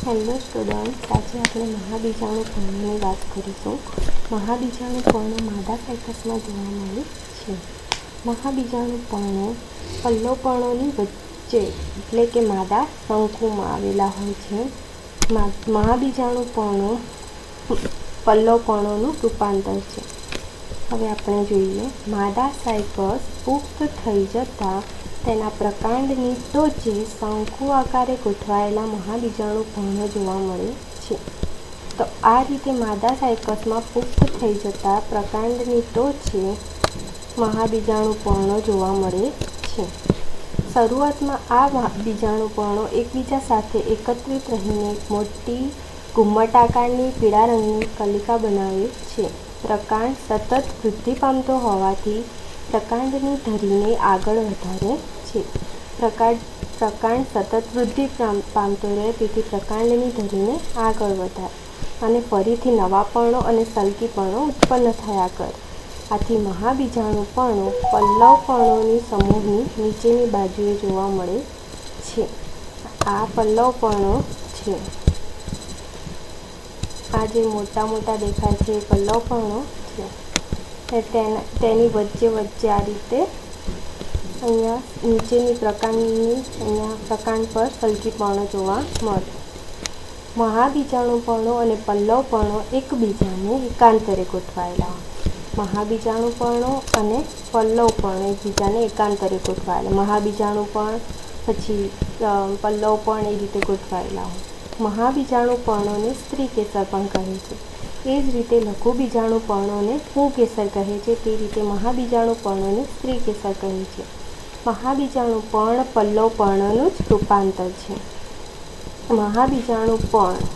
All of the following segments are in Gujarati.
હેલો સ્ટુડન્ટ્સ, આજે આપણે મહાબીજાણુ પર્ણની વાત કરીશું. મહાબીજાણુ પર્ણો માદા સાયકસમાં જોવા મળે છે. મહાબીજાણુ પર્ણો પલ્લવપર્ણોની વચ્ચે એટલે કે માદા શંકુમાં આવેલા હોય છે. મહાબીજાણુ પર્ણો પલ્લવપર્ણોનું રૂપાંતર છે. હવે આપણે જોઈએ, માદા સાયકસ પુખ્ત થઈ જતાં તેના પ્રકાંડની ટોચે શંકુ આકારે ગોઠવાયેલા મહાબીજાણુ પર્ણો જોવા મળે છે. તો આ રીતે માદા સાયકસમાં પુખ્ત થઈ જતાં પ્રકાંડની ટોચે મહાબીજાણુ પર્ણો જોવા મળે છે. શરૂઆતમાં આ બીજાણુ પર્ણો એકબીજા સાથે એકત્રિત રહીને એક મોટી ઘુમ્મટાકારની પીળા રંગની કલિકા બનાવે છે. પ્રકાંડ સતત વૃદ્ધિ પામતો હોવાથી પ્રકાંડની ધરીને આગળ વધારે છે. પ્રકાંડ સતત વૃદ્ધિ પામતો રહે તેથી પ્રકાંડની ધરીને આગળ વધારે અને ફરીથી નવા પર્ણો અને સલ્કી પર્ણો ઉત્પન્ન થયા કરે. આથી મહાબીજાણુ પર્ણો પલ્લવપર્ણોની સમૂહની નીચેની બાજુએ જોવા મળે છે. આ પલ્લવપર્ણો છે. આ જે મોટા મોટા દેખાય છે એ પલ્લવપર્ણો છે. તેની વચ્ચે આ રીતે અહીંયા નીચેની અહીંયા પ્રકાંડ પર સલ્કીપર્ણો જોવા મળે. મહાબીજાણુપર્ણો અને પલ્લવપર્ણો એકબીજાને એકાંતરે ગોઠવાયેલા હોય. મહાબીજાણુપર્ણો અને પલ્લવપર્ણો એકબીજાને એકાંતરે ગોઠવાયેલા. મહાબીજાણુપર્ણ પછી પલ્લવપર્ણ એ રીતે ગોઠવાયેલા હોય. મહાબીજાણુપર્ણોને સ્ત્રી કેસર પણ કહે છે. એ જ રીતે લઘુબીજાણુપર્ણોને પુંકેસર કહે છે. તે રીતે મહાબીજાણુપર્ણોને સ્ત્રી કેસર કહે છે. મહાબીજાણુપર્ણ પલ્લવપર્ણનું જ રૂપાંતર છે. મહાબીજાણુપર્ણ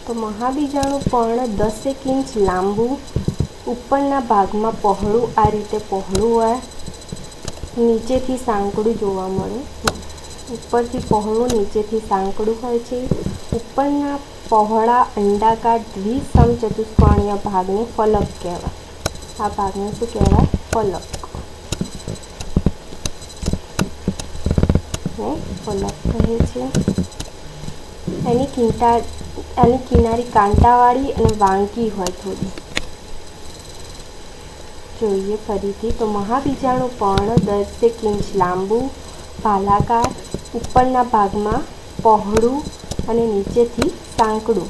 તો મહાબીજાણુપર્ણ 10 ઇંચ લાંબુ, ઉપરના ભાગમાં પહોળું, આ રીતે પહોળું હોય, નીચેથી સાંકડું જોવા મળે. ઉપરથી પહોળું, નીચેથી સાંકડું હોય છે. ઉપરના પહોળા અંડાકાર દ્વિસમચતુષ્કોણીય ભાગને ફલક કહેવાય. આ ભાગને શું કહેવાય? ફલક. ફલક કહે છે. એની કિનારી કાંટાવાળી અને વાંકી હોય થોડી. જોઈએ ફરીથી તો મહાબીજાણુપર્ણ 10 ઇંચ લાંબુ, ભાલાકાર, ઉપરના ભાગમાં પહોળું અને નીચેથી સાંકડું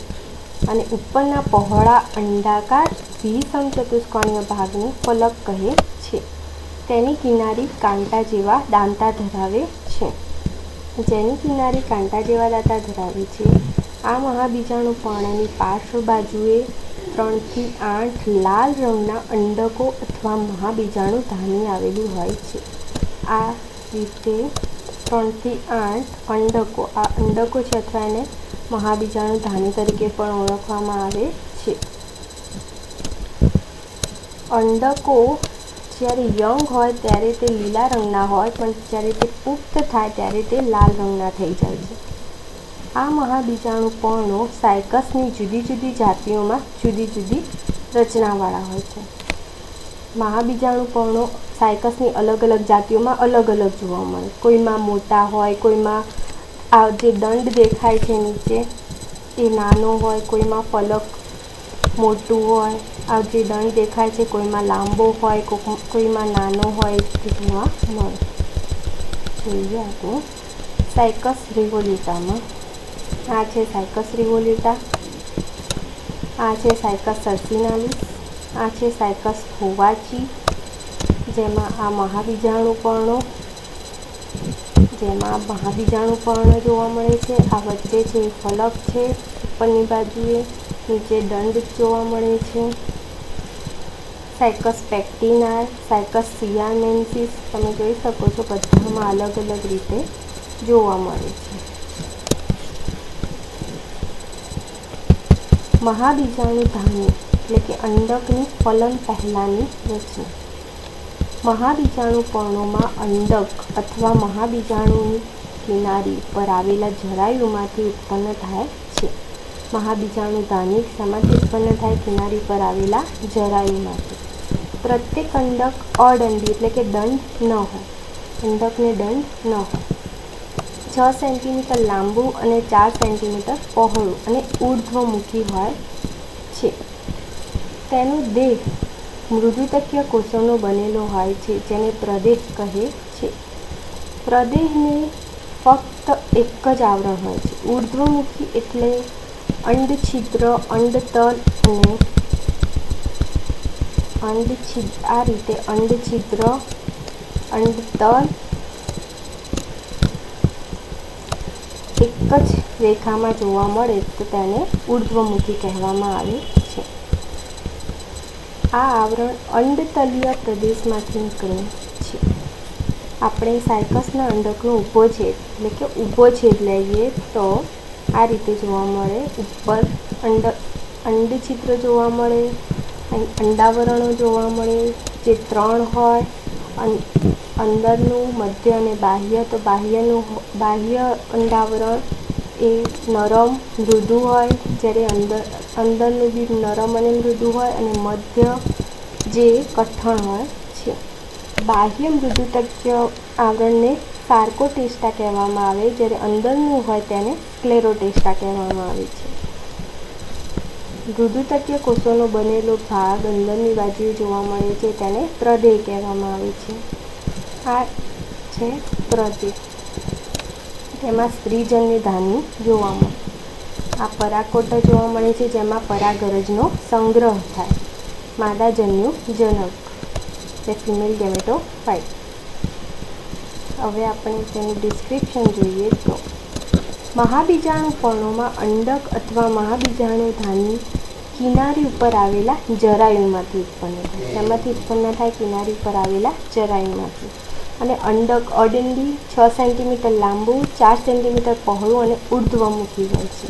અને ઉપરના પહોળા અંડાકાર દ્વિસમચતુષ્કોણીય ભાગને ફલક કહે છે. તેની કિનારી કાંટા જેવા દાંતા ધરાવે છે. આ મહાબીજાણુપર્ણની પાર્શ્વ બાજુએ 3 થી 8 લાલ રંગના અંડકો અથવા મહાબીજાણુ ધાની આવેલું હોય છે. આ રીતે 3 થી 8 અંડકો, આ અંડકો છે અથવા એને મહાબીજાણુ ધાની તરીકે પણ ઓળખવામાં આવે છે. અંડકો જ્યારે યંગ હોય ત્યારે તે લીલા રંગના હોય, પણ જ્યારે તે પુખ્ત થાય ત્યારે તે લાલ રંગના થઈ જાય છે. આ મહાબીજાણુપર્ણો સાયકસની જુદી જુદી જાતિઓમાં જુદી જુદી રચનાવાળા હોય છે. મહાબીજાણુપર્ણો સાયકસની અલગ અલગ જાતિઓમાં અલગ અલગ જોવા મળે. કોઈમાં મોટા હોય, કોઈમાં આ જે દંડ દેખાય છે નીચે એ નાનો હોય, કોઈમાં ફલક મોટું હોય. આ જે દંડ દેખાય છે કોઈમાં લાંબો હોય, કોઈમાં નાનો હોય જોવા મળે. જોઈએ આપણે સાયકસ રિવોલ્યુટામાં. આ છે સાયકસ રિવોલ્યુટા, આ છે સાયકસ સર્સિનાલિસ, આ છે સાયકસ હોવાચી, જેમાં આ મહાબીજાણુપર્ણો જોવા મળે છે. આ વચ્ચે છે ફલક છે, ઉપરની બાજુએ, નીચે દંડ જોવા મળે છે. સાયકસ પેક્ટિનાર, સાયકસ સિયામેન્સિસ તમે જોઈ શકો છો, બધામાં અલગ અલગ રીતે જોવા મળે છે. મહાબીજાણુ ધાની એટલે કે અંડકની ફલન પહેલાંની રચના. મહાબીજાણુપર્ણોમાં અંડક અથવા મહાબીજાણુની કિનારી પર આવેલા જરાયુમાંથી ઉત્પન્ન થાય છે. મહાબીજાણુ ધાની શેમાંથી ઉત્પન્ન થાય? કિનારી પર આવેલા જરાયુમાંથી. પ્રત્યેક અંડક અદંડી એટલે કે દંડ ન હોય. અંડકને દંડ ન હોય. 6 સેન્ટીમીટર લાંબુ અને 4 સેન્ટીમીટર પહોળું અને ઉર્ધ્વમુખી હોય છે. તેનો દેહ મૃદુતકીય કોષોનો બનેલો હોય છે, જેને પ્રદેહ કહે છે. પ્રદેહને ફક્ત એક જ આવરણ હોય છે. ઉર્ધ્વમુખી એટલે અંડછિદ્ર, અંડતલ અને આ રીતે અંડછિદ્ર, અંડતલ એક જ રેખામાં જોવા મળે તો તેને ઉર્ધ્વમુખી કહેવામાં આવે છે. આ આવરણ અંડતલીય પ્રદેશમાંથી નીકળે છે. આપણે સાયકસના અંડકનો ઊભો છેદ એટલે કે ઊભો છેદ લઈએ તો આ રીતે જોવા મળે. ઉપર અંડછિદ્ર જોવા મળે, અંડાવરણો જોવા મળે જે 3 હોય, અંદરનું, મધ્ય અને બાહ્ય. તો બાહ્ય અંડાવરણ એ નરમ મૃદુ હોય, જ્યારે અંદરનું બી નરમ અને મૃદુ હોય, અને મધ્ય જે કઠણ હોય છે. બાહ્ય મૃદુતકીય આવરણને સાર્કોટેસ્ટા કહેવામાં આવે, જ્યારે અંદરનું હોય તેને સ્ક્લેરોટેસ્ટા કહેવામાં આવે છે. મૃદુતકીય કોષોનો બનેલો ભાગ અંદરની બાજુએ જોવા મળે છે, તેને પ્રદેહ કહેવામાં આવે છે. આ છે પ્રદેહ. તેમાં સ્ત્રીજન્ય ધાની જોવા મળે. આ પરાગકોટર જોવા મળે છે, જેમાં પરાગરજનો સંગ્રહ થાય. માદાજન્યુ જનક તે ફિમેલ ગેમેટોફાઇટ. હવે આપણે તેનું ડિસ્ક્રિપ્શન જોઈએ તો મહાબીજાણુ પર્ણોમાં અંડક અથવા મહાબીજાણુ ધાની કિનારી ઉપર આવેલા જરાયુમાંથી ઉત્પન્ન થાય. તેમાંથી ઉત્પન્ન થાય કિનારી ઉપર આવેલા જરાયુમાંથી. અને અંડક અડંડી 6 સેન્ટીમીટર લાંબુ, 4 સેન્ટીમીટર પહોળું અને ઉર્ધ્વમુખી હોય છે.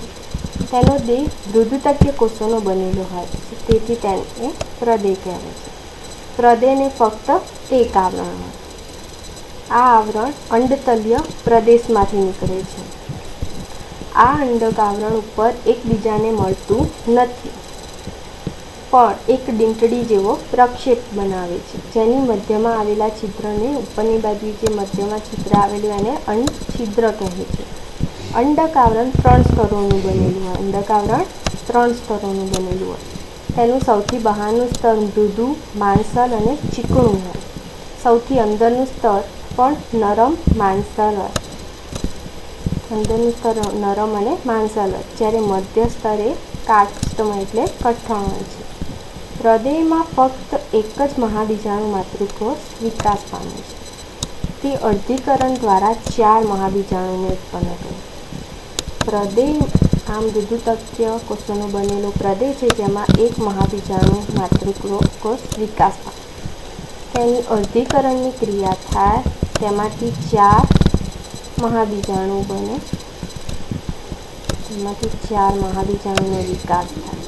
તેનો દેહ મૃદુતકીય કોષોનો બનેલો હોય છે, તેથી તેને પ્રદેહ કહેવાય છે. પ્રદેહને ફક્ત એક આવરણ હોય. આ આવરણ અંડતલીય પ્રદેશમાંથી નીકળે છે. આ અંડક આવરણ ઉપર એકબીજાને મળતું નથી, પણ એક ડીંટડી જેવો પ્રક્ષેપ બનાવે છે, જેની મધ્યમાં આવેલા છિદ્રને ઉપરની બાજુ જે મધ્યમાં છિદ્ર આવેલું એને અંડછિદ્ર કહે છે. અંડક આવરણ 3 સ્તરોનું બનેલું હોય. અંડક આવરણ 3 સ્તરોનું બનેલું હોય. તેનું સૌથી બહારનું સ્તર મૃદુ, માંસલ અને ચીકણું હોય. સૌથી અંદરનું સ્તર પણ નરમ, માંસલ હોય. અંદરનું સ્તર નરમ અને માંસલ હોય, જ્યારે મધ્ય સ્તરે કાષ્ઠમય એટલે કઠણ હોય છે. પ્રદેહમાં ફક્ત એક જ મહાબીજાણુ માતૃકોષ વિકાસ પામે છે. તે અર્ધીકરણ દ્વારા 4 મહાબીજાણુને ઉત્પન્ન કરે. પ્રદેહ આ મૃદુતકીય કોષોનો બનેલો પ્રદેહ છે, જેમાં એક મહાબીજાણુ માતૃકોષ વિકાસ પામે. તેની અર્ધીકરણની ક્રિયા થાય, તેમાંથી 4 મહાબીજાણુ બને. તેમાંથી 4 મહાબીજાણુનો વિકાસ થાય.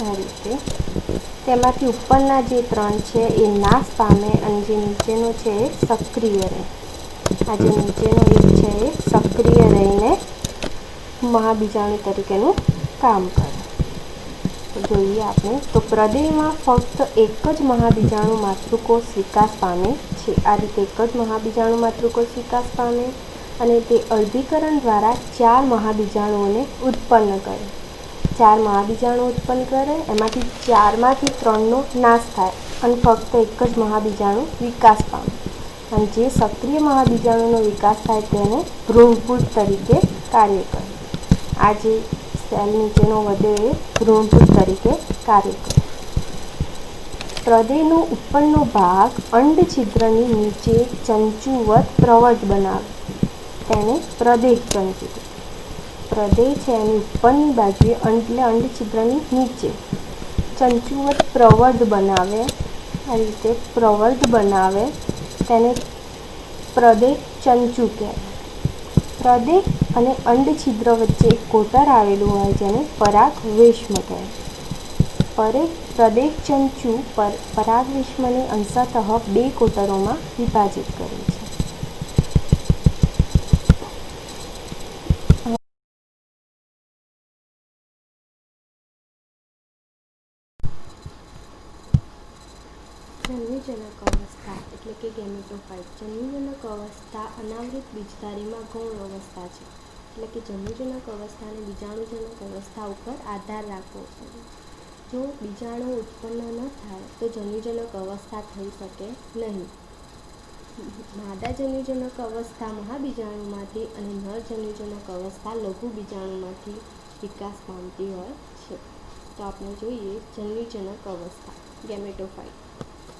આ રીતે તેમાંથી ઉપરના જે 3 છે એ નાશ પામે અને જે નીચેનો છે એ સક્રિય રહે. આ જે નીચેનો એક છે એ સક્રિય રહીને મહાબીજાણુ તરીકેનું કામ કરે. તો જોઈએ આપણે તો પ્રદેહમાં ફક્ત એક જ મહાબીજાણુ માતૃકોષ વિકાસ પામે છે. આ રીતે એક જ મહાબીજાણુ માતૃકોષ વિકાસ પામે અને તે અર્ધીકરણ દ્વારા 4 મહાબીજાણુઓને ઉત્પન્ન કરે. 4 મહાબીજાણુ ઉત્પન્ન કરે, એમાંથી 4માંથી 3નો નાશ થાય અને ફક્ત એક જ મહાબીજાણુ વિકાસ પામે. અને જે સક્રિય મહાબીજાણુનો વિકાસ થાય તેને ભ્રૂણપુટ તરીકે કાર્ય કરે. આ જે સેલ નીચેનો વધ્યો એ ભ્રૂણપુટ તરીકે કાર્ય કરે. પ્રદેહનો ઉપરનો ભાગ અંડછિદ્રની નીચે ચંચુવત પ્રવર્ત બનાવે, તેને પ્રદેહ ચંચુ. પ્રદેહ છે એની ઉપરની બાજુએ એટલે અંડછિદ્રની નીચે ચંચુવત પ્રવર્ત બનાવે. આ રીતે પ્રવર્ત બનાવે તેને પ્રદેહ ચંચુ કહેવાય. પ્રદેહ અને અંડછિદ્ર વચ્ચે એક કોટર આવેલું હોય, જેને પરાગવેશ્મ કહેવાય. પ્રદેહ ચંચુ પરાગવેશ્મને અંશતઃ 2 કોટરોમાં વિભાજિત કરે છે. અવસ્થા એટલે કે ગેમેટોફાઇટ. જન્યુજનક અવસ્થા અનાવૃત બીજધારીમાં ગૌણ અવસ્થા છે. એટલે કે જન્યુજનક અવસ્થાને બીજાણુજનક અવસ્થા ઉપર આધાર રાખવો પડે. જો બીજાણુ ઉત્પન્ન ન થાય તો જન્યુજનક અવસ્થા થઈ શકે નહીં. માદા જન્યુજનક અવસ્થા મહાબીજાણુમાંથી અને નર જન્યુજનક અવસ્થા લઘુ બીજાણુમાંથી વિકાસ પામતી હોય છે. તો આપણે જોઈએ જન્યુજનક અવસ્થા ગેમેટોફાઇટ.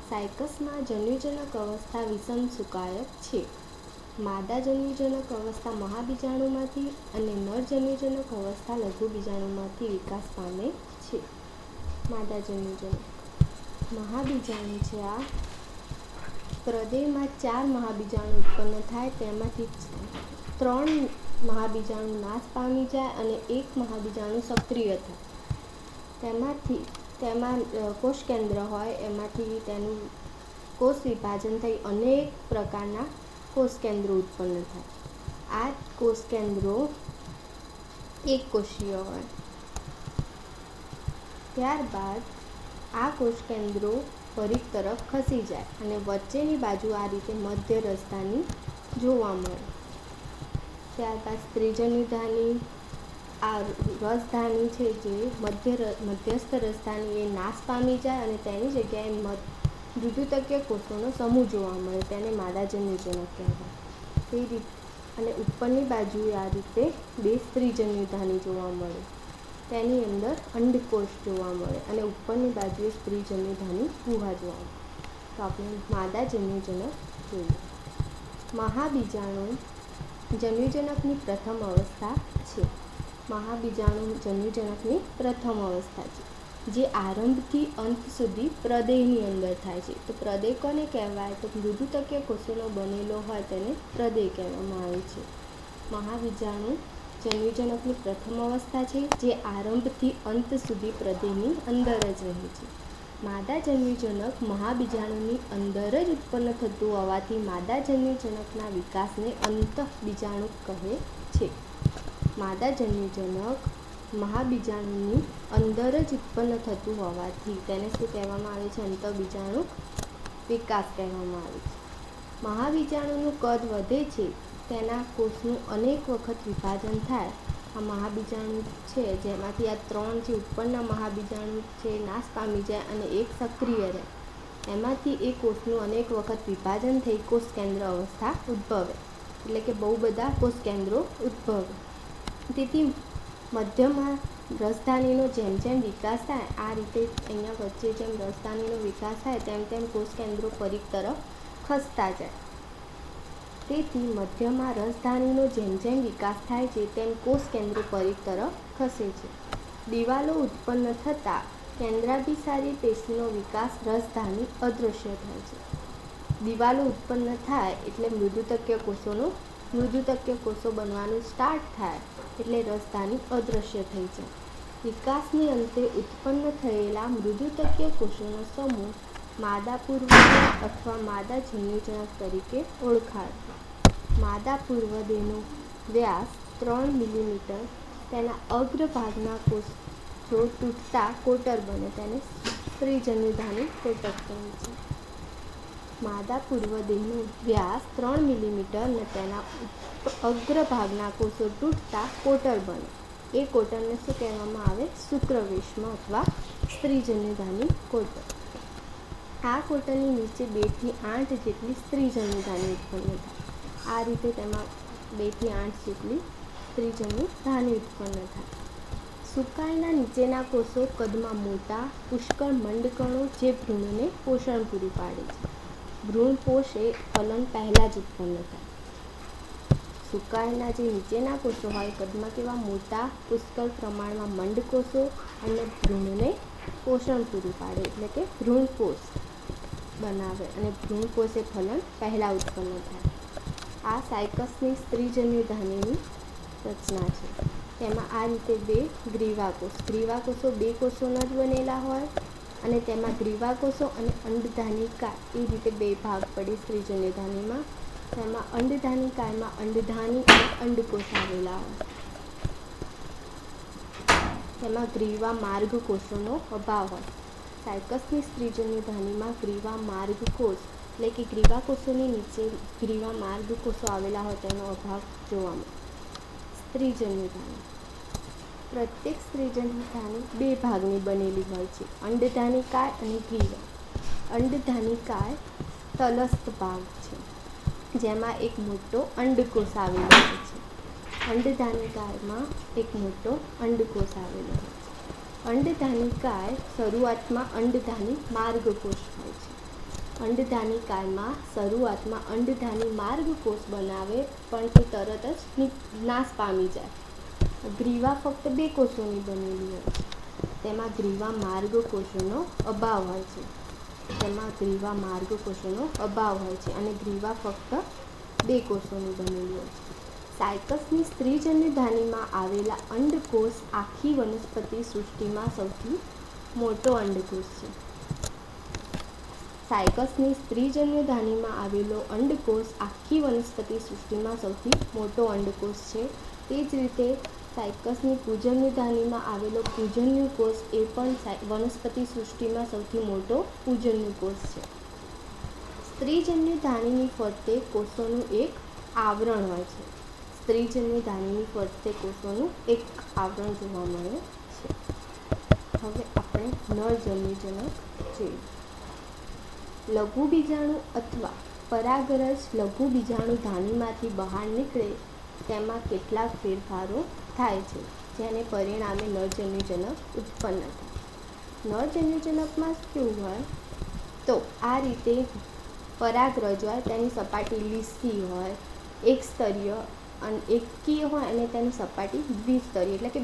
સાયકસમાં જન્યુજનક અવસ્થા વિષમ સુકાયક છે. માદા જન્યુજનક અવસ્થા મહાબીજાણુમાંથી અને નર જન્યુજનક અવસ્થા લઘુ બીજાણુમાંથી વિકાસ પામે છે. માદા જન્યુજનક મહાબીજાણુ છે. આ પ્રદેહમાં 4 મહાબીજાણુ ઉત્પન્ન થાય, તેમાંથી 3 મહાબીજાણુ નાશ પામી જાય અને 1 મહાબીજાણુ સક્રિય થાય. તેમાં કોષ કેન્દ્ર હોય, એમાંથી તેનું કોષ વિભાજન થઈ અનેક પ્રકારના કોષ કેન્દ્રો ઉત્પન્ન થાય. આ કોષ કેન્દ્રો એક કોષીય હોય. ત્યારબાદ આ કોષ કેન્દ્રો પરિઘ તરફ ખસી જાય અને વચ્ચેની બાજુ આ રીતે મધ્ય રસધાની જોવા મળે. ત્યારબાદ સ્ત્રીજન્યુધાની આ રસધાની છે જે મધ્યસ્થ રસધાની એ નાશ પામી જાય અને તેની જગ્યાએ મૃદુતકીય કોષોનો સમૂહ જોવા મળે. તેને માદાજન્યુજનક કહેવાય. તે રીતે અને ઉપરની બાજુએ આ રીતે 2 સ્ત્રીજન્યુધાની જોવા મળે. તેની અંદર અંડકોષ જોવા મળે અને ઉપરની બાજુએ સ્ત્રીજન્યુધાની ગુહા જોવા મળે. તો આપણે માદાજન્યુજનક જોઈએ. મહાબીજાણુ જન્યુજનકની પ્રથમ અવસ્થા છે. મહાબીજાણુ જન્યુજનકની પ્રથમ અવસ્થા છે, જે આરંભથી અંત સુધી પ્રદેહની અંદર થાય છે. તો પ્રદેહ કોને કહેવાય? તો મૃદુતકીય કોષોનો બનેલો હોય તેને પ્રદેહ કહેવામાં આવે છે. મહાબીજાણુ જન્યુજનકની પ્રથમ અવસ્થા છે, જે આરંભથી અંત સુધી પ્રદેહની અંદર જ રહે છે. માદા જન્યુજનક મહાબીજાણુની અંદર જ ઉત્પન્ન થતું હોવાથી માદા જન્યુજનકના વિકાસને અંતઃબીજાણુ કહે છે. માદા જન્યુજનક મહાબીજાણુની અંદર જ ઉત્પન્ન થતું હોવાથી તેને શું કહેવામાં આવે છે? અંતઃબીજાણુ વિકાસ કહેવામાં આવે છે. મહાબીજાણુનું કદ વધે છે, તેના કોષનું અનેક વખત વિભાજન થાય. આ મહાબીજાણુ છે, જેમાંથી આ 3 જે ઉપરના મહાબીજાણુ છે નાશ પામી જાય અને 1 સક્રિય રહે. એમાંથી એ કોષનું અનેક વખત વિભાજન થઈ કોષ કેન્દ્ર અવસ્થા ઉદ્ભવે. એટલે કે બહુ બધા કોષ કેન્દ્રો ઉદ્ભવે. તેથી મધ્યમાં રસધાનીનો જેમ જેમ વિકાસ થાય, આ રીતે અહીંયા વચ્ચે જેમ રસધાનીનો વિકાસ થાય તેમ તેમ કોષ કેન્દ્રો પરિઘ તરફ ખસતા જાય. તેથી મધ્યમાં રસધાનીનો જેમ જેમ વિકાસ થાય છે તેમ કોષ કેન્દ્રો પરિઘ તરફ ખસે છે. દિવાલો ઉત્પન્ન થતાં કેન્દ્રાભિસારી પેશીનો વિકાસ રસધાની અદૃશ્ય થાય છે. દિવાલો ઉત્પન્ન થાય એટલે મૃદુતકીય કોષો બનવાનું સ્ટાર્ટ થાય એટલે રસધાની અદૃશ્ય થઈ જાય. વિકાસની અંતે ઉત્પન્ન થયેલા મૃદુતકીય કોષોનો સમૂહ માદા પૂર્વદેહ અથવા માદા જન્યુજનક તરીકે ઓળખાય. માદા પૂર્વદેહનો વ્યાસ 3 મિલીમીટર. તેના અગ્રભાગના કોષો તૂટતા કોટર બને, તેને સ્ત્રીજન્યુધાની કોટક કહે છે. માદા પૂર્વદેહનો વ્યાસ 3 મિલીમીટર અને તેના અગ્રભાગના કોષો તૂટતા કોટર બને. એ કોટરને શું કહેવામાં આવે? શુક્રવેશમાં અથવા સ્ત્રીજન્યુધાની કોટર. આ કોટરની નીચે 2 થી 8 જેટલી સ્ત્રીજન્યુધાની ઉત્પન્ન થાય. આ રીતે તેમાં 2 થી 8 જેટલી સ્ત્રીજન્યુધાની ઉત્પન્ન થાય. સુકાઈના નીચેના કોષો કદમાં મોટા, પુષ્કળ મંડકણો જે ભ્રૂણને પોષણ પૂરું પાડે છે. ભ્રૂણ પોષ એ ફલન પહેલાં જ ઉત્પન્ન થાય. સુકાઈના જે નીચેના કોષો હોય કદમાં કેવા મોટા, પુષ્કળ પ્રમાણમાં મંડકોષો અને ભ્રૂણને પોષણ પૂરું પાડે એટલે કે ભ્રૂણપોષ બનાવે અને ભ્રૂણપોષ એ ફલન પહેલાં ઉત્પન્ન થાય. આ સાયકસની સ્ત્રીજન્યુધાનીની રચના છે. તેમાં આ રીતે 2 ગ્રીવાકોષો 2 કોષોના જ બનેલા હોય અને તેમાં ગ્રીવાકોષો અને અંડધાનિકા એ રીતે 2 ભાગ પડે સ્ત્રીજન્યુધાનીમાં. તેમાં અંડધાનિકામાં અંડધાની અને અંડકોષ આવેલા હોય. તેમાં ગ્રીવા માર્ગ કોષોનો અભાવ હોય. સાયકસની સ્ત્રીજન્યુધાનીમાં ગ્રીવા માર્ગ કોષ એટલે કે ગ્રીવા કોષોની નીચે ગ્રીવા માર્ગ કોષો આવેલા હોય તેનો અભાવ જોવા મળે. સ્ત્રીજન્યધાની. પ્રત્યેક સ્ત્રીજન્યધાની બે ભાગની બનેલી હોય છે, અંડધાનિકાય અને ગ્રીવા. અંડધાનિકાય તલસ્થ ભાગ છે, જેમાં એક મોટો અંડકોષ આવેલો હોય છે. અંડધાનિકાયમાં એક મોટો અંડકોષ આવેલો હોય છે. અંડધાનિકાય શરૂઆતમાં અંડધાની માર્ગકોષ હોય છે. અંડધાનિકાયમાં શરૂઆતમાં અંડધાની માર્ગકોષ બનાવે, પણ તે તરત જ નાશ પામી જાય. ગ્રીવા ફક્ત બે કોષોની બનેલી હોય છે. તેમાં ગ્રીવા માર્ગકોષોનો અભાવ હોય છે. અને ગ્રીવા ફક્ત બે કોષોની બનેલી હોય છે. સાયકસની સ્ત્રીજન્યધાનીમાં આવેલા અંડકોષ આખી વનસ્પતિ સૃષ્ટિમાં સૌથી મોટો અંડકોષ છે. સાયકસની સ્ત્રીજન્યધાનીમાં આવેલો અંડકોષ આખી વનસ્પતિ સૃષ્ટિમાં સૌથી મોટો અંડકોષ છે. તે જ રીતે સાયકસની પૂજન્યધાનીમાં આવેલો પૂજન્યકોષ એ પણ વનસ્પતિ સૃષ્ટિમાં સૌથી મોટો પૂજન્યકોષ છે. સ્ત્રીજન્યધાનીની ફરતે કોષોનું એક આવરણ હોય છે. સ્ત્રીજન્યધાનીની ફરતે કોષોનું એક આવરણ જોવા મળે છે. હવે આપણે નરજન્યુજનક જોઈએ. લઘુબીજાણુ અથવા પરાગરજ લઘુબીજાણુધાનીમાંથી બહાર નીકળે તેમાં કેટલાક ફેરફારો થાય છે, જેને પરિણામે નરજન્યુજનક ઉત્પન્ન થાય. નરજન્યુજનકમાં કેવું હોય તો આ રીતે પરાગરજ હોય, તેની સપાટી લીસી હોય, એક સ્તરીય અને એકકીય હોય, અને તેની સપાટી દ્વિસ્તરીય એટલે કે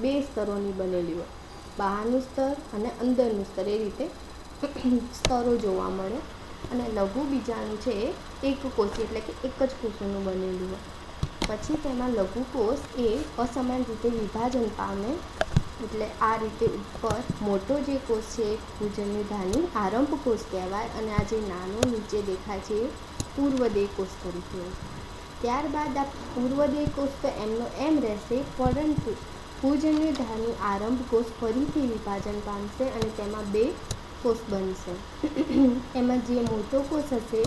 બે સ્તરોની બનેલી હોય. બહારનું સ્તર અને અંદરનું સ્તર એ રીતે સ્તરો જોવા મળે. અને લઘુ બીજાણુ છે એ એકકોષી એટલે કે એક જ કોષોનું બનેલું હોય. પછી તેમાં લઘુકોષ એ અસમાન રીતે વિભાજન પામે, એટલે આ રીતે ઉપર મોટો જે કોષ છે એ પૂજન્યધાની આરંભ કોષ કહેવાય, અને આ જે નાનો નીચે દેખાય છે એ પૂર્વદેહ કોષ તરીકે હોય. ત્યારબાદ આ પૂર્વદેહ કોષ તો એમનો એમ રહેશે, પરંતુ પૂજન્યધાની આરંભ કોષ ફરીથી વિભાજન પામશે અને તેમાં બે કોષ બનશે. એમાં જે મોટો કોષ હશે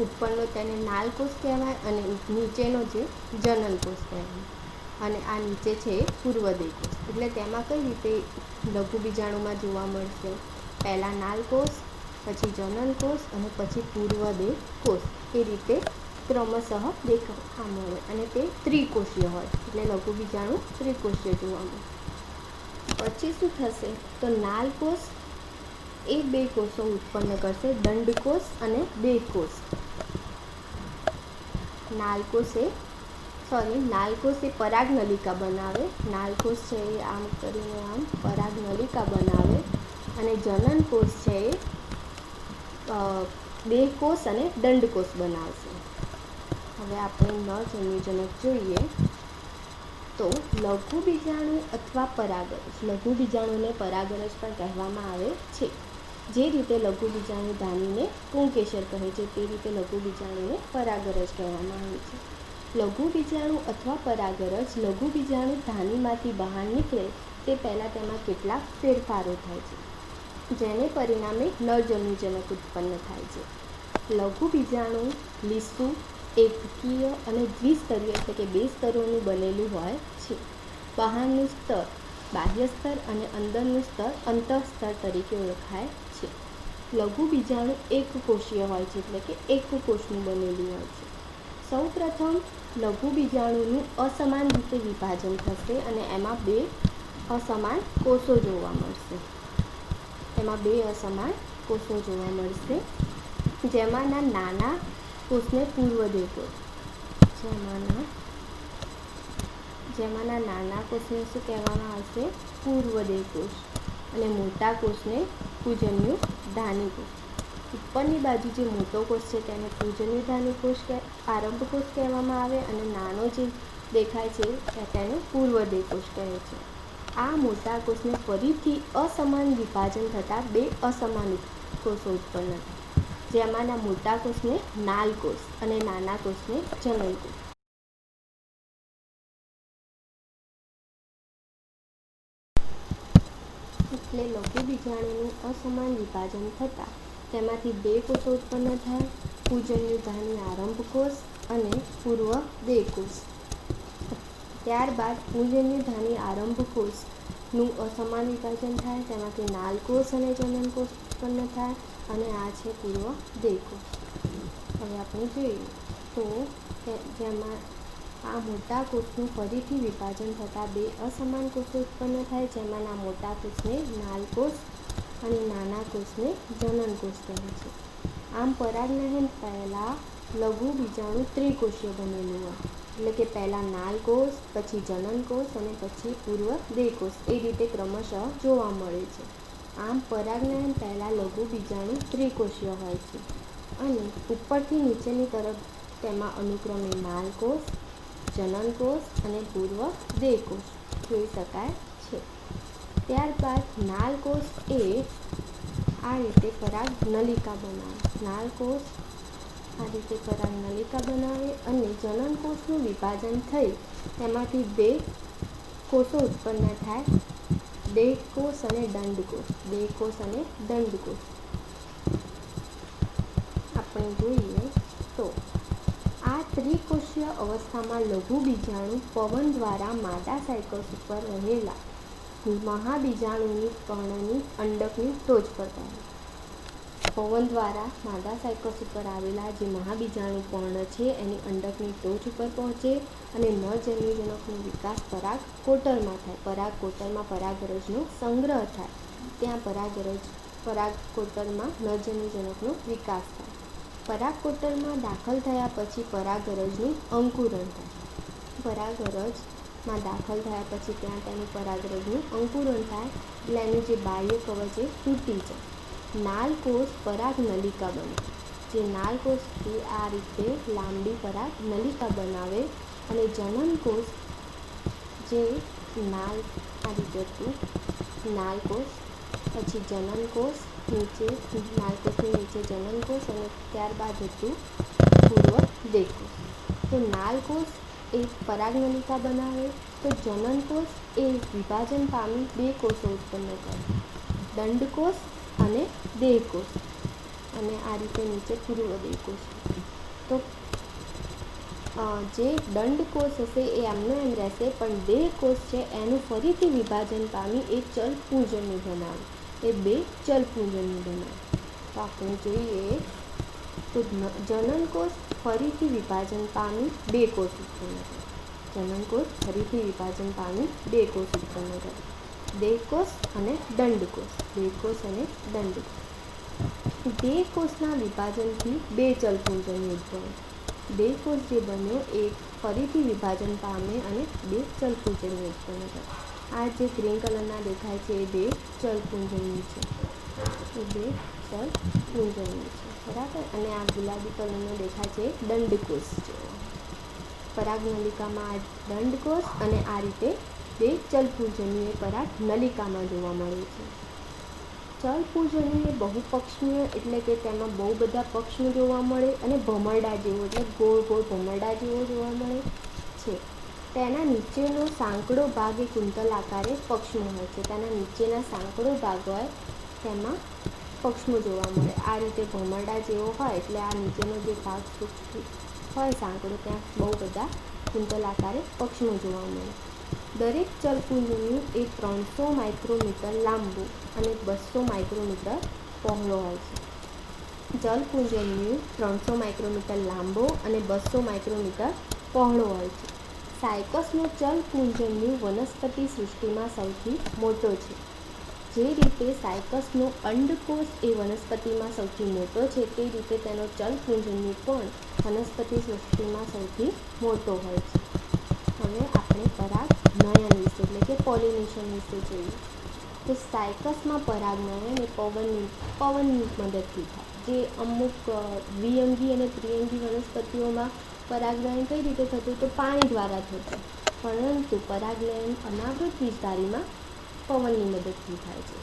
ઉપરનો તેને નાલ કોષ કહેવાય, અને નીચેનો જે જનન કોષ કહેવાય. અને આ નીચે છે પૂર્વદેહ કોષ. એટલે તેમાં કઈ રીતે લઘુબીજાણુમાં જોવા મળશે? પહેલાં નાલ કોષ, પછી જનન કોષ અને પછી પૂર્વદેહ કોષ, એ રીતે ક્રમશઃ દેખવા મળે. અને તે ત્રિકોષીય હોય, એટલે લઘુબીજાણુ ત્રિકોષીય જોવા મળે. પછી શું થશે તો નાલ કોષ એ બે કોષો ઉત્પન્ન કરશે, દંડકોષ અને દેહકોષ. નાલકોષ એ પરાગનલિકા બનાવે. નાલકોષ છે એ આમ કરીને આમ પરાગનલિકા બનાવે, અને જનનકોષ છે એ દેહકોષ અને દંડકોષ બનાવશે. હવે આપણે નરજન્યુજનક જોઈએ તો લઘુબીજાણુ અથવા પરાગરજ. લઘુબીજાણુને પરાગરજ પણ કહેવામાં આવે છે. જે રીતે લઘુબીજાણુધાનીને પુંકેસર કહે છે, તે રીતે લઘુબીજાણુને પરાગરજ કહેવામાં આવે છે. લઘુબીજાણુ અથવા પરાગરજ લઘુબીજાણુધાનીમાંથી બહાર નીકળે તે પહેલાં તેમાં કેટલાક ફેરફારો થાય છે, જેને પરિણામે નરજન્યુજનક ઉત્પન્ન થાય છે. લઘુબીજાણુ લીસું, એકકીય અને દ્વિસ્તરીય એટલે કે બે સ્તરોનું બનેલું હોય છે. બહારનું સ્તર બાહ્ય સ્તર અને અંદરનું સ્તર અંતઃસ્તર તરીકે ઓળખાય છે. લઘુબીજાણુ એકકોષીય હોય છે, એટલે કે એક કોષનું બનેલું હોય છે. સૌપ્રથમ લઘુબીજાણુનું અસમાન રીતે વિભાજન થશે અને એમાં બે અસમાન કોષો જોવા મળશે. જેમાંના નાના કોષને પૂર્વદેહ કોષ, જેમાંના નાના કોષને શું કહેવામાં આવશે? પૂર્વદેહ કોષ. અને મોટા કોષને પૂજન્યુધાની કોષ. ઉપરની બાજુ જે મોટો કોષ છે તેને પૂજન્યુધાની કોષ આરંભ કોષ કહેવામાં આવે, અને નાનો જે દેખાય છે તેને પૂર્વદેહ કોષ કહે છે. આ મોટા કોષને ફરીથી અસમાન વિભાજન થતાં બે અસમાન કોષો ઉત્પન્ન થાય, જેમાંના મોટા કોષને નાલ કોષ અને નાના કોષને જનન કોષ. એટલે લઘુબીજાણુનું અસમાન વિભાજન થતાં તેમાંથી 2 કોષો ઉત્પન્ન થાય, પૂજન્યુધાની આરંભ કોષ અને પૂર્વ દેહકોષ. ત્યારબાદ પૂજન્યુધાની આરંભ કોષનું અસમાન વિભાજન થાય, તેમાંથી નાલ કોષ અને જનન કોષ ઉત્પન્ન થાય અને આ છે પૂર્વ દેહકોષ. હવે આપણે જોઈએ તો જેમાં આ મોટા કોષનું ફરીથી વિભાજન થતાં 2 અસમાન કોષો ઉત્પન્ન થાય, જેમાંના મોટા કોષને નાલ કોષ અને નાના કોષને જનન કોષ કહે છે. આમ પરાગનયન પહેલાં લઘુ બીજાણુ ત્રિકોષીય બનેલું હોય, એટલે કે પહેલાં નાલ કોષ, પછી જનન કોષ અને પછી પૂર્વ દેહકોષ, એ રીતે ક્રમશઃ જોવા મળે છે. આમ પરાગનયન પહેલાં લઘુ બીજાણુ ત્રિકોષીય હોય છે અને ઉપરથી નીચેની તરફ તેમાં અનુક્રમે નાલ કોષ, જનન કોષ અને પૂર્વ દેહકોષ જોઈ શકાય છે. ત્યારબાદ નાલ કોષ એ આ રીતે પરાગ નલિકા બનાવે, નાલ કોષ આ રીતે પરાગ નલિકા બનાવે અને જનન કોષનું વિભાજન થઈ તેમાંથી 2 કોષો ઉત્પન્ન થાય, દેહકોષ અને દંડકોષ. દેહકોષ અને દંડકોષ આપણે જોઈએ તો આ ત્રિકોષીય અવસ્થામાં લઘુ બીજાણુ પવન દ્વારા માદા સાયકસ ઉપર રહેલા મહાબીજાણુની પર્ણની અંડકની ટોચ પર પડે. પવન દ્વારા માદા સાયકસ ઉપર આવેલા જે મહાબીજાણુ પર્ણ છે એની અંડકની ટોચ ઉપર પહોંચે અને નરજન્યુજનકનો વિકાસ પરાગ કોટરમાં થાય. પરાગ કોટરમાં પરાગરજનો સંગ્રહ થાય, ત્યાં પરાગ કોટરમાં નરજન્યુજનકનો વિકાસ થાય. પરાગ કોટરમાં દાખલ થયા પછી પરાગરજનું અંકુરણ થાય. પરાગરજમાં દાખલ થયા પછી ત્યાં તેનું પરાગરજનું અંકુરણ થાય એટલે એનું જે બાહ્ય કવચ એ તૂટી જાય. નાલ કોષ પરાગ નલિકા બને, જે નાલ કોષ એ આ રીતે લાંબી પરાગ નલિકા બનાવે અને જનન કોષ જે નાલ આ રીતે હતું, નાલ કોષ પછી જનન કોષ, નીચે નાલ કોષની નીચે જનન કોષ અને ત્યારબાદ હતું પૂર્વ દેહકોષ. તો નાલ કોષ એ પરાગ નલિકા બનાવે તો જનન કોષ એ વિભાજન પામી 2 કોષો ઉત્પન્ન કરે, દંડકોષ અને દેહકોષ, અને આ રીતે નીચે પૂર્વ દેહકોષ. તો જે દંડકોષ હશે એ એમનો એમ રહેશે, પણ દેહકોષ છે એનું ફરીથી વિભાજન પામી એક ચલ પૂજન્યુ બનાવે, એ 2 ચલ પૂજન્યુ બનાવે. તો આપણે જોઈએ તો જનન કોષ ફરીથી વિભાજન પામી 2 કોષ ઉત્પન્ન કરે, જનન કોષ ફરીથી વિભાજન પામી 2 કોષ ઉત્પન્ન કરે, દેહકોષ અને દંડકોષ, દેહકોષ અને દંડકોષ. દેહકોષના વિભાજનથી 2 ચલ પૂજન્યુ ઉદ્ભવે. દેહકોષ જે બન્યો એ ફરીથી વિભાજન પામે અને 2 ચલ પૂજન્યુ ઉત્પન્ન કરે. આ જે ગ્રીન કલરના દેખાય છે એ 2 ચલ પૂજન્યુ છે, એ 2 ચલ પૂજન્યુ છે, બરાબર. અને આ ગુલાબી કલરનો દેખાય છે દંડકોષ છે. પરાગ નલિકામાં આ દંડકોષ અને આ રીતે 2 ચલ પૂજન્યુ એ પરાગ નલિકામાં જોવા મળે છે. ચલ પૂજન્યુ એ બહુપક્ષીય એટલે કે તેમાં બહુ બધા પક્ષીઓ જોવા મળે અને ભમરડા જેવો એટલે ગોળ ગોળ ભમરડા જેવો જોવા મળે છે. તેના નીચેનો સાંકડો ભાગ એ કુંતલ આકારે પક્ષમાં હોય છે, તેના નીચેના સાંકડો ભાગ હોય તેમાં પક્ષમાં જોવા મળે. આ રીતે ભમરડા જેવો હોય એટલે આ નીચેનો જે ભાગ હોય સાંકડો ત્યાં બહુ બધા કુંતલ આકારે પક્ષમાં જોવા મળે. દરેક ચલપુંજન્યુ એ 300 માઇક્રોમીટર લાંબુ અને 200 માઇક્રોમીટર પહોળો હોય છે. જલપુંજન્યુ 300 માઇક્રોમીટર લાંબો અને 200 માઇક્રોમીટર પહોળો હોય છે. સાયકસનો ચલપુંજન્યુ વનસ્પતિ સૃષ્ટિમાં સૌથી મોટો છે. જે રીતે સાયકસનો અંડકોષ એ વનસ્પતિમાં સૌથી મોટો છે તે રીતે તેનો ચલપુંજન્યુ પણ વનસ્પતિ સૃષ્ટિમાં સૌથી મોટો હોય છે. હવે આપણે પરાગનયન વિશે એટલે કે પોલિનેશન વિશે જોઈએ તો સાયકસમાં પરાગનયન એ પવનની મદદથી થાય. જે અમુક દ્વિઅંગી અને ત્રિઅંગી વનસ્પતિઓમાં પરાગનયન કઈ રીતે થતું તો પાણી દ્વારા થતું, પરંતુ પરાગનયન અનાવૃત વિસ્તારીમાં પવનની મદદથી થાય છે.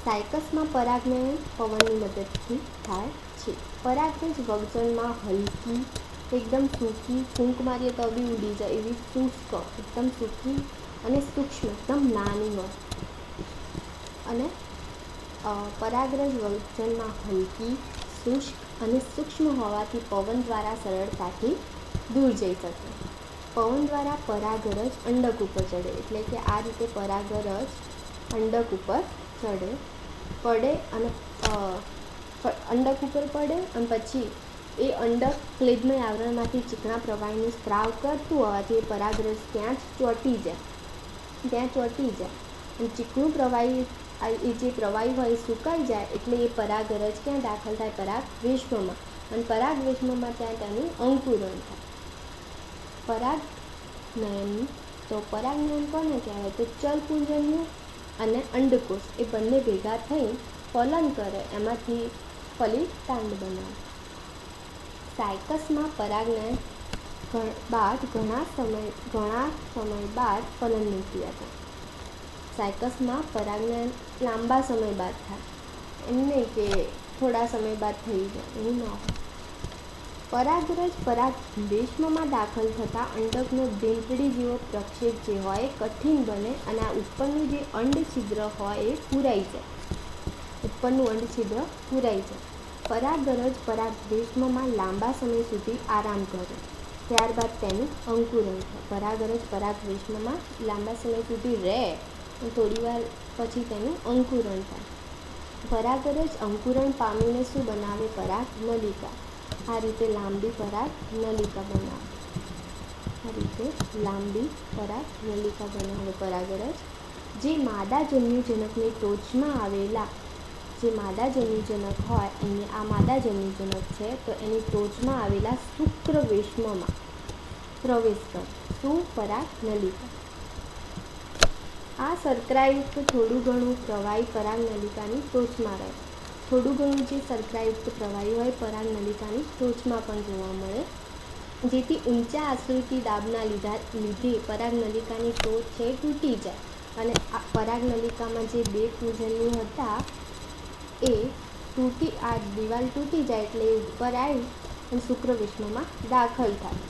સાયકસમાં પરાગનયન પવનની મદદથી થાય છે. પરાગરજ વગજણમાં હલકી, એકદમ સૂકી, ફૂંક મારીએ તો બી ઉડી જાય એવી શુષ્ક, એકદમ સૂકી અને સૂક્ષ્મ, એકદમ નાની હોય અને પરાગરજ વજનમાં હલકી, શુષ્ક અને સૂક્ષ્મ હોવાથી પવન દ્વારા સરળતાથી દૂર જઈ શકે. પવન દ્વારા પરાગરજ અંડક ઉપર ચડે, એટલે કે આ રીતે પરાગરજ અંડક ઉપર પડે અને અંડક ઉપર પડે અને પછી એ અંડક ક્લેદમય આવરણમાંથી ચીકણા પ્રવાહીનું સ્ત્રાવ કરતું હોવાથી એ પરાગરજ ત્યાં ચોંટી જાય અને ચીકણું પ્રવાહી એ જે પ્રવાહી હોય એ સુકાઈ જાય એટલે એ પરાગરજ ક્યાં દાખલ થાય? પરાગરેશમમાં. અને પરાગરેશમમાં ત્યાં તેનું અંકુરણ થાય. પરાગનયન કોને કહેવાય? તો ચલપુંજન્યુ અને અંડકોષ એ બંને ભેગા થઈ ફલન કરે, એમાંથી ફલિતાંડ બનાવે. સાયકસમાં પરાગનયન બાદ ઘણા સમય બાદ ફલનની ક્રિયા થાય. સાયકસમાં પરાગનયન લાંબા સમય બાદ થાય, એમ નહીં કે થોડા સમય બાદ થઈ જાય, એવું ના હોય. પરાગરજ પરાગરેશમમાં દાખલ થતાં અંડકનો ડીંપડી જેવો પ્રક્ષેપ જે હોય એ કઠિન બને અને આ ઉપરનું જે અંડછિદ્ર હોય એ પૂરાઈ જાય. પરાગરજ પરાગરેશમમાં લાંબા સમય સુધી આરામ કરે, ત્યારબાદ તેનું અંકુરણ થાય. પરાગરજ પરાગરેશમમાં લાંબા સમય સુધી રહે અને થોડીવાર પછી તેનું અંકુરણ થાય. પરાગરજ અંકુરણ પામીને શું બનાવે? પરાગનલિકા. આ રીતે લાંબી પરાગનલિકા બનાવે પરાગરજ. જે માદા જન્યુજનકની ટોચમાં આવેલા જે માદા જન્યુજનક હોય, અહીંયા આ માદા જન્યુજનક છે તો એની ટોચમાં આવેલા શુક્રવેશમમાં પ્રવેશ કરે. શું? પરાગનલિકા. આ શર્કરાયુક્ત થોડું ઘણું પ્રવાહી પરાગનલિકાની ટોચમાં રહે. થોડું ઘણું જે શર્કરાયુક્ત પ્રવાહી હોય પરાગનલિકાની ટોચમાં પણ જોવા મળે, જેથી ઊંચા આશ્રિતી દાબના લીધે પરાગનલિકાની ટોચ છે તૂટી જાય અને આ પરાગનલિકામાં જે બે પૂજન્યો હતા એ આ દિવાલ તૂટી જાય એટલે એ ઉપર આવી અને શુક્રવેશમમાં દાખલ થાય.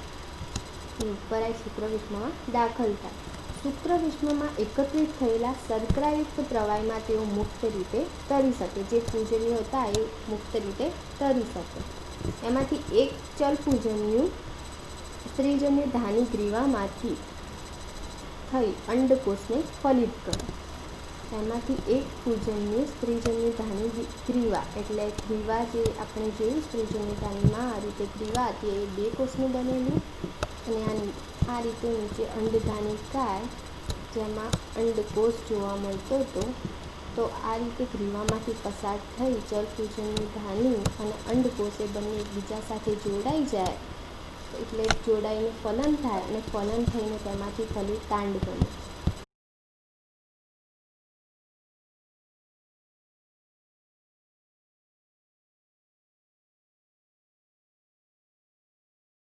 શુક્રવેશમમાં એકત્રિત થયેલા શર્કરાયુક્ત પ્રવાહીમાં તેઓ મુક્ત રીતે તરી શકે. જે પૂજન્યો હતા એ મુક્ત રીતે તરી શકે. એમાંથી એક ચલપૂજન્યુ સ્ત્રીજન્ય ધાની ગ્રીવામાંથી થઈ અંડકોષને ફલિત કરે. એમાંથી એક પૂજન્યુ સ્ત્રીજન્ય ધાની ગ્રીવા, એટલે ગ્રીવા જે આપણે જોયું સ્ત્રીજન્ય ધાનીમાં આ રીતે ગ્રીવા હતી એ 2 કોષની બનેલી અને આ રીતે નીચે અંડધાનિકાય જેમાં અંડકોષ જોવા મળતો હતો. તો આ રીતે ગ્રીવામાંથી પસાર થઈ ચલપૂજન્યુ ધાની અને અંડકોષ એ બંને એકબીજા સાથે જોડાઈ જાય એટલે જોડાઈને ફલન થાય અને ફલન થઈને તેમાંથી ફલિતાંડ બને.